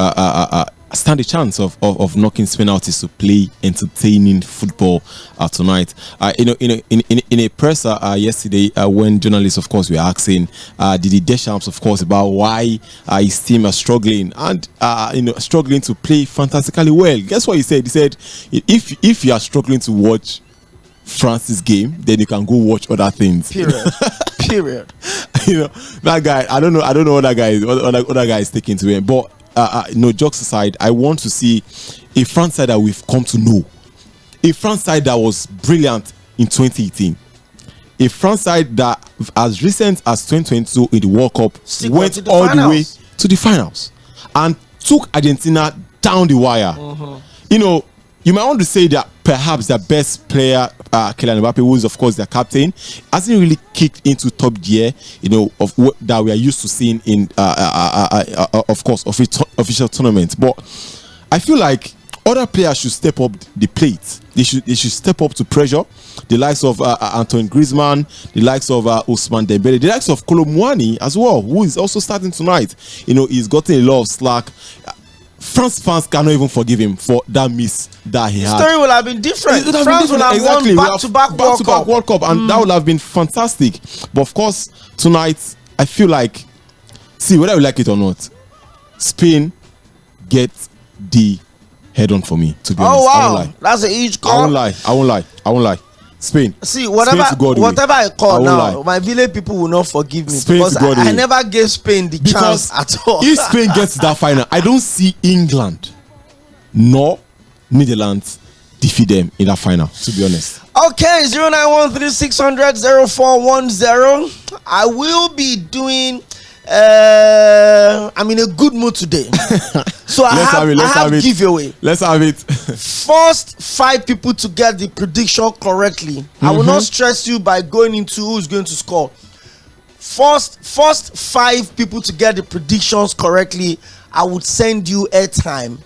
stand a chance of knocking Spain out is to play entertaining football tonight. In a presser yesterday, when journalists, of course, were asking Didier Deschamps, of course, about why his team are struggling and struggling to play fantastically well. Guess what he said? He said, if you are struggling to watch France's game, then you can go watch other things. Period. That guy. I don't know what that guy is. What other guy is taking to him, but. No, jokes aside, I want to see a France side that we've come to know. A France side that was brilliant in 2018. A France side that, as recent as 2022 in the World Cup, went all the way to the finals and took Argentina down the wire. You might want to say that perhaps their best player Kylian Mbappe, who is of course their captain, hasn't really kicked into top gear, of what that we are used to seeing in, of course, official tournaments. But I feel like other players should step up the plate. They should step up to pressure. The likes of Antoine Griezmann, the likes of Ousmane Dembele, the likes of Kolo-Muani as well, who is also starting tonight. He's gotten a lot of slack. France fans cannot even forgive him for that miss that he had. The story would have been different. France would have won back-to-back World Cup, and that would have been fantastic. But of course, tonight, I feel like, see, whether you like it or not, Spain gets the head-on for me, to be honest. Oh, wow. I won't lie. That's a huge call. I won't lie. Spain. See, whatever I call now, my village people will not forgive me, because I never gave Spain the chance at all. If Spain gets that final, I don't see England nor Netherlands defeat them in that final, to be honest. Okay, 0913-600-0410. I will be doing I'm in a good mood today. So I have giveaway. Let's have it. First 5 people to get the prediction correctly. I will not stress you by going into who's going to score. First 5 people to get the predictions correctly, I would send you airtime.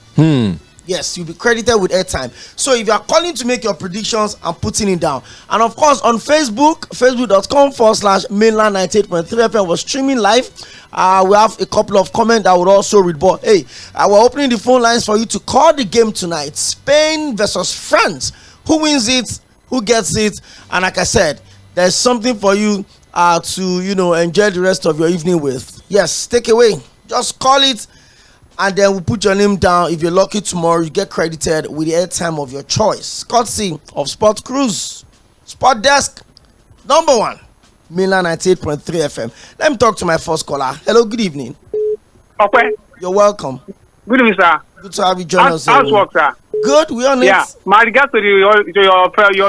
Yes, you'll be credited with airtime. So if you are calling to make your predictions, I'm putting it down. And of course, on Facebook, facebook.com/mainland98.3 FM, we're streaming live. We have a couple of comments I would also read. But hey, we're opening the phone lines for you to call the game tonight. Spain versus France. Who wins it? Who gets it? And like I said, there's something for you to enjoy the rest of your evening with. Yes, take away. Just call it, and then we'll put your name down. If you're lucky tomorrow, you get credited with the airtime of your choice. Courtesy of Sport Cruise. Sport Desk, number 1, Mainland 98.3 FM. Let me talk to my first caller. Hello, good evening. Okay. You're welcome. Good evening, sir. Good to have you join us. How's work, sir? Good, we on it. Yeah, my regards to your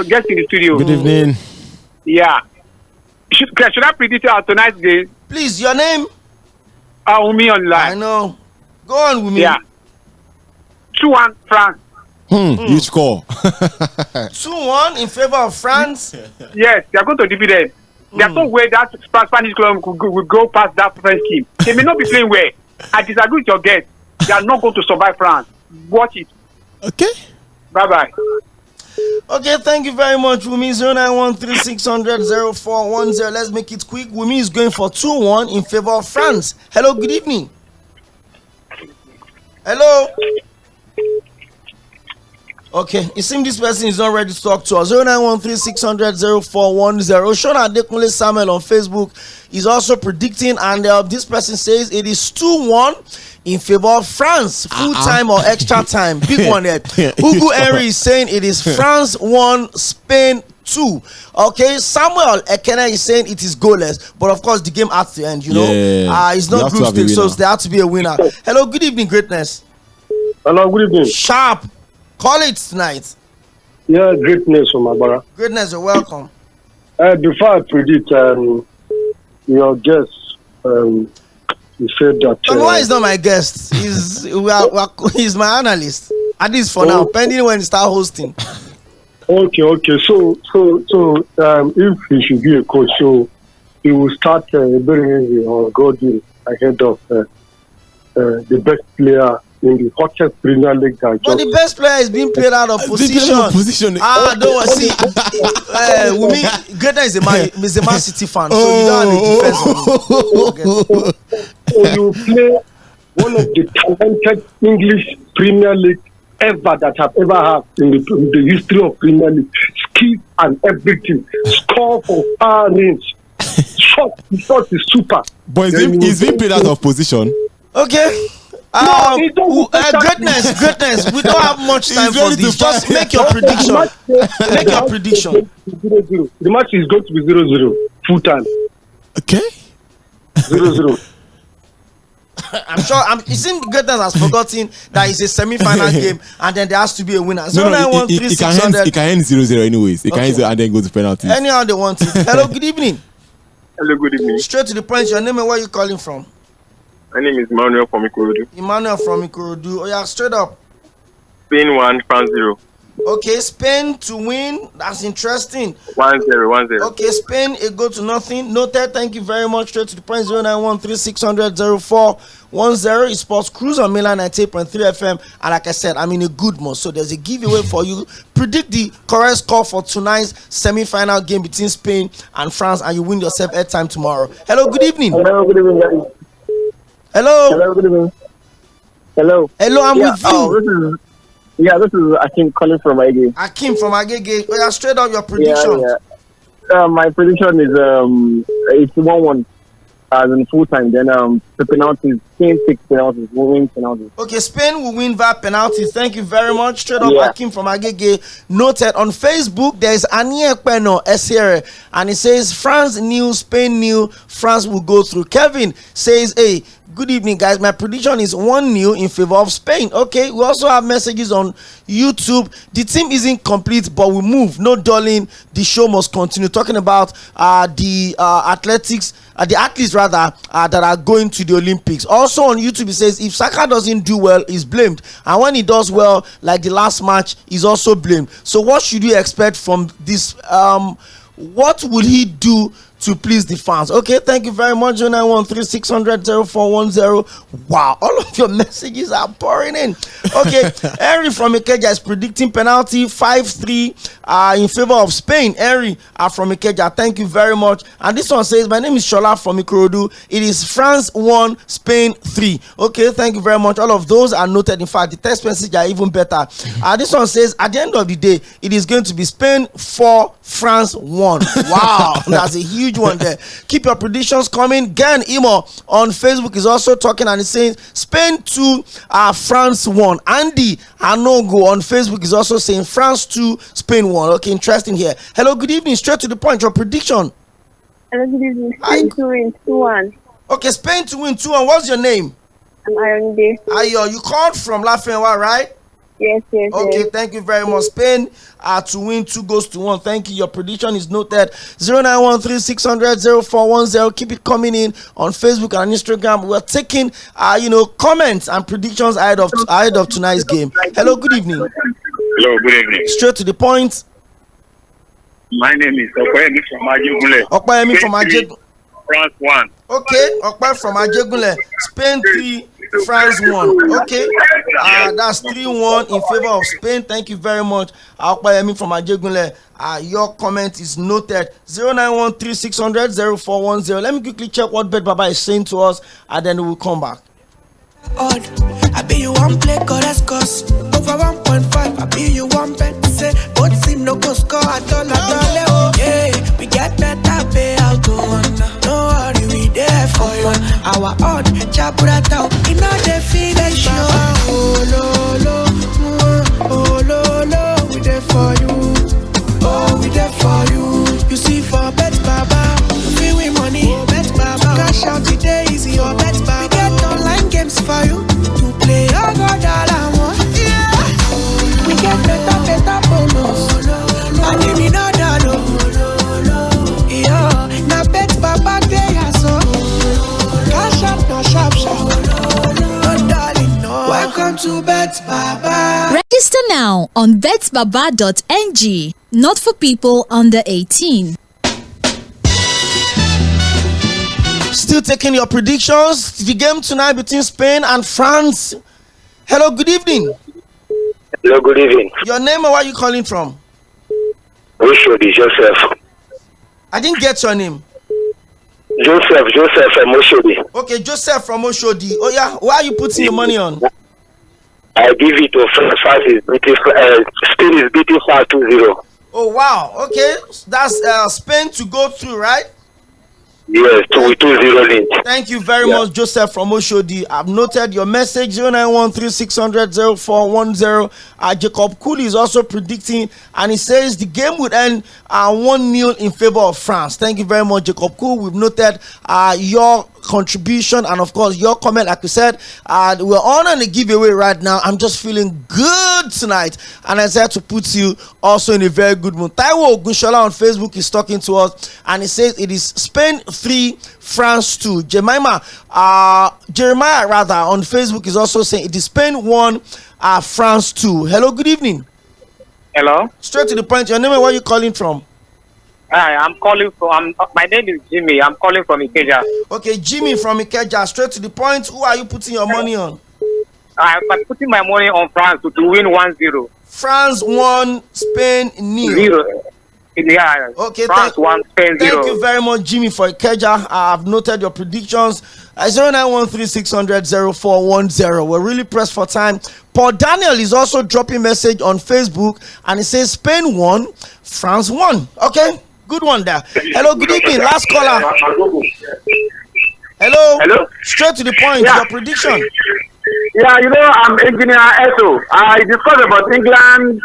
guest in the studio. Good evening. Yeah. Should I predict tonight's game? Please, your name? Umi online. I know. Go on with me. Yeah. 2-1 France. You score. 2-1 in favor of France. Yes, they are going to defeat them. There's no way that Spanish club will go past that French team. They may not be playing well. I disagree with your guest. They are not going to survive France. Watch it. Okay. Bye-bye. Okay, thank you very much, Wumi. 0913-600-0410. Let's make it quick. Wumi is going for 2-1 in favor of France. Hello, good evening. Hello. Okay, it seems this person is not ready to talk to us. 0913-600-0410. Shona Adekunle Samuel on Facebook is also predicting, and this person says it is 2-1 in favor of France. Full time or extra time? Big one there. Hugo Henry is saying it is France 1, Spain 2. Okay, Samuel Ekene is saying it is goalless, but of course the game at the end, it's not group stage, so there has to be a winner. Hello, good evening, greatness. Hello, good evening. Sharp. Call it tonight. Yeah, greatness from Agbara. Greatness, you're welcome. Before I predict, your guest, he said that. Why is not my guest? He's my analyst. At least for now, pending when he start hosting. Okay. So, if he should be a coach, so he will start very easy on Godwin ahead of the best player in the hottest Premier League. But the best player is being played out of position. Don't see. Wumi, Greta is a Man City fan, so you don't have a defense. So you play one of the talented English Premier League ever that have ever had in the history of Premier League. Skill and everything. Score for far range. Shot is super. But he's being played out of position. Okay. Greatness. We don't have much time for this. Just make your prediction. Make your prediction. 0-0. The match is going to be 0-0. Full time. Okay. 0-0. I'm sure. You see, Greatness has forgotten that it's a semi-final game, and then there has to be a winner. It can end 0-0 anyways. It can end and then go to penalties. Anyhow they want it. Hello, good evening. Hello, good evening. Straight to the point. Your name and where you calling from? My name is Emmanuel from Ikorodu. Emmanuel from Ikorodu. Oh yeah, straight up. Spain 1, France 0. Okay, Spain to win. That's interesting. 1-0, 1-0. Okay, Spain, a goal to nothing. Noted. Thank you very much. Straight to the point. 09136000410. It's Sports Cruise on Milan 98.3 FM. And like I said, I'm in a good mood. So there's a giveaway for you. Predict the correct score for tonight's semi-final game between Spain and France, and you win yourself airtime tomorrow. Hello, good evening. Hello, good evening, guys. Hello. Hello, good evening. Hello. Hello, I'm with you. This is Akim calling from Agege. Akim from Agege. Oh, yeah, straight up your prediction. My prediction is it's 1-1 as in full time. Then the penalties, Spain 6 penalties, will win penalties. Okay, Spain will win via penalties. Thank you very much. Straight up Akim from Agege. Noted on Facebook, there is Anie Peno SR, and it says France new, Spain new, France will go through. Kevin says, hey, good evening, guys. My prediction is 1-0 in favor of Spain. Okay, we also have messages on YouTube. The team isn't complete, but we move. No dulling. The show must continue. Talking about the athletes rather that are going to the Olympics. Also on YouTube, it says if Saka doesn't do well, he's blamed, and when he does well, like the last match, he's also blamed. So what should you expect from this? What will he do to please the fans? Okay, thank you very much. 0913-600-0410. Wow, all of your messages are pouring in. Okay, Henry from Ikeja is predicting penalty 5-3 in favor of Spain. Henry from Ikeja, thank you very much. And this one says, my name is Shola from Ikorodu. It is France 1, Spain 3. Okay, thank you very much. All of those are noted. In fact, the text messages are even better. This one says, at the end of the day, it is going to be Spain 4, France 1. Wow, that's a huge one there. Keep your predictions coming. Gan Imo on Facebook is also talking, and he's saying Spain 2, France 1. Andy Anogo on Facebook is also saying France 2, Spain 1. Okay, interesting here. Hello, good evening. Straight to the point. Your prediction. Hello, good evening. Spain to win 2-1. Okay, Spain to win 2-1. What's your name? I'm Ayonde. Ayo, you called from Lafenwa, right? Yes. Okay, thank you very much. Spain to win 2-1. Thank you. Your prediction is noted. 0913-600-0410. Keep it coming in on Facebook and Instagram. We're taking comments and predictions ahead of tonight's game. Hello, good evening. Hello, good evening. Straight to the point. My name is Cᴏᴜ from Ajegunle. Cᴏᴜ from Ajegunle. France 1. Okay, Cᴏᴜ from Ajegunle. Spain 3, France 1. Okay, that's 3-1 in favor of Spain. Thank you very much, Cᴏᴜ from Ajegunle. Your comment is noted. 0913-600-0410. Let me quickly check what Bet Baba is saying to us, and then we'll come back. I be you one play, correct scores over 1.5. I be you one bet, say both team no go score at all. Oh yeah, we get better payout. No worry, we there for you. Our odd chaburata, in all the finish. Oh lo, we there for you. Oh, we there for you. You see for Bet Baba, we win money. Bet Baba, cash out today easy. Oh, Bet Baba, we get online games for you to play. Oh God, all I want. Yeah, we get better bonus. I give me no dollar. Yeah, now Bet Baba day so. Cash out no sharp. No darling, no. Welcome to Bet Baba. Register now on betsbaba.ng. Not for people under 18. Still taking your predictions. The game tonight between Spain and France. Hello, good evening. Hello, good evening. Your name and where are you calling from? Oshodi, Joseph. I didn't get your name. Joseph from Oshodi. Okay, Joseph from Oshodi. Oh yeah, why are you putting your money on? I give it to France. Spain is beating 5-2-0. Oh wow, okay, that's Spain to go through, right? Yes, 2-0 lead. Thank you very much, Joseph from Oshodi. I've noted your message. 0913-600-0410. Jacob Cool is also predicting, and he says the game would end 1-0 in favor of France. Thank you very much, Jacob Cool. We've noted your contribution and of course your comment. Like we said, we're on a giveaway right now. I'm just feeling good tonight, and I said to put you also in a very good mood. Taiwo Ogunshola on Facebook is talking to us, and he says it is Spain 3, France 2. Jeremiah rather on Facebook is also saying it is Spain 1, France 2. Hello, good evening. Hello? Straight to the point. Your name and where you calling from? Hi, I'm calling from, my name is Jimmy. I'm calling from Ikeja. Okay, Jimmy from Ikeja. Straight to the point. Who are you putting your money on? I'm putting my money on France to win 1-0. France 1, Spain 0. 0. Yeah. Okay, France 1, Spain 0. Thank you very much, Jimmy, for Ikeja. I've noted your predictions. 0913-600-0410. We're really pressed for time. Paul Daniel is also dropping message on Facebook, and he says Spain 1, France 1. Okay, good one there. Hello, good evening. Last caller. Hello. Hello. Straight to the point. Yeah. Your prediction. Yeah, I'm engineer Esso. I discussed about England,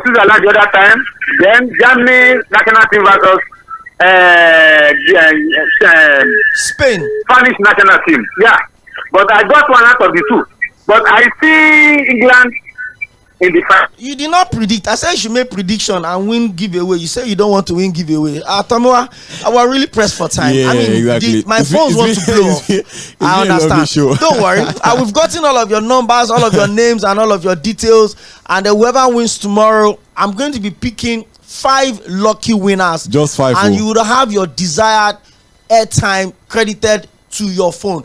Switzerland the other time. Then Germany national team versus Spain. Spanish national team. Yeah, but I got one out of the two. But I see England in the final. You did not predict. I said you should make prediction and win giveaway. You say you don't want to win giveaway. Tomowa, I was really pressed for time. Yeah, I mean, exactly. my phones want to blow off. I understand. Don't worry. We've gotten all of your numbers, all of your names, and all of your details. And whoever wins tomorrow, I'm going to be picking 5 lucky winners. Just 5. And you will have your desired airtime credited to your phone.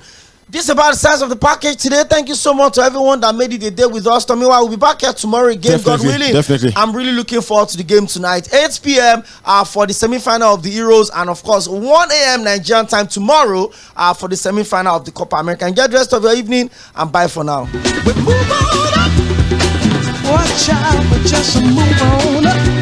This is about the size of the package today. Thank you so much to everyone that made it a day with us. Tomiwa will be back here tomorrow again, God willing. Definitely. I'm really looking forward to the game tonight. 8 p.m. For the semi-final of the Euros, and of course 1 a.m. Nigerian time tomorrow for the semi-final of the Copa America. Enjoy the rest of your evening, and bye for now. Watch out, but just move on up.